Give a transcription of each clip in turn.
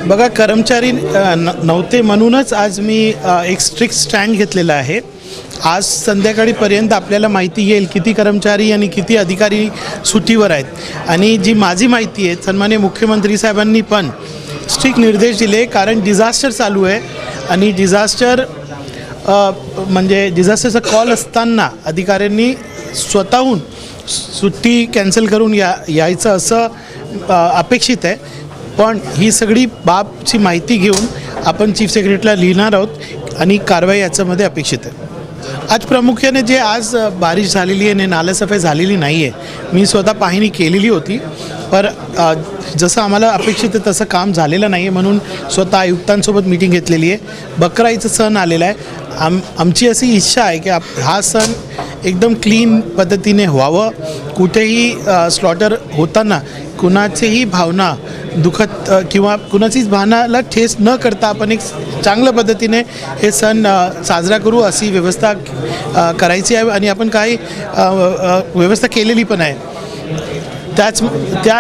बघा, कर्मचारी नव्हते म्हणूनच आज मी एक स्ट्रिक्ट स्टँड घेतलेला आहे. आज संध्याकाळीपर्यंत आपल्याला माहिती येईल किती कर्मचारी आणि किती अधिकारी सुट्टीवर आहेत. आणि जी माझी माहिती आहे, सन्माननीय मुख्यमंत्री साहेबांनी पण स्ट्रिक्ट निर्देश दिले, कारण डिझास्टर चालू आहे आणि डिझास्टरचा कॉल असताना अधिकाऱ्यांनी स्वतःहून सुट्टी कॅन्सल करून यायचं असं अपेक्षित आहे. पण ही सगळी बाबची माहिती घेऊन आपण चीफ सेक्रेटरीला लिहिणार आहोत आणि कारवाई याच्यामध्ये अपेक्षित आहे. आज प्रामुख्याने जे आज बारिश झालेली आहे आणि नालेसफाई झालेली नाही आहे, मी स्वतः पाहणी केलेली होती, पर जसं आम्हाला अपेक्षित आहे तसं काम झालेलं नाही आहे. म्हणून स्वतः आयुक्तांसोबत मीटिंग घेतलेली आहे. बकरा ईदचा सण आलेला आहे. आमची अशी इच्छा आहे की हा सण एकदम क्लीन पद्धतीने व्हावं. कुठेही स्लॉटर होताना कुणाचीही भावना दुखत किंवा कुणाचीच भावनाला ठेस न करता आपण एक चांगल्या पद्धतीने हे सण साजरा करू अशी व्यवस्था करायची आहे. आणि आपण काही व्यवस्था केलेली पण आहे.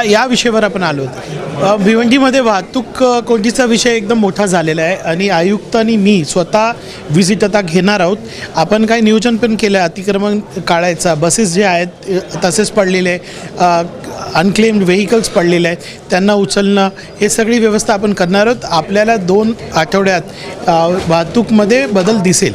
या विषयावर आपण आलो होतो. भिवंडीमध्ये वाहतूक कोंडीचा विषय एकदम मोठा झालेला आहे आणि आयुक्त आणि मी स्वतः व्हिजिट आता घेणार आहोत. आपण काही नियोजन पण केलं आहे अतिक्रमण काढायचा. बसेस जे आहेत तसेच पडलेले, अनक्लेम्ड व्हेकल्स पडलेले आहेत, त्यांना उचलणं, हे सगळी व्यवस्था आपण करणार आहोत. आपल्याला 2 आठवड्यात वाहतूकमध्ये बदल दिसेल.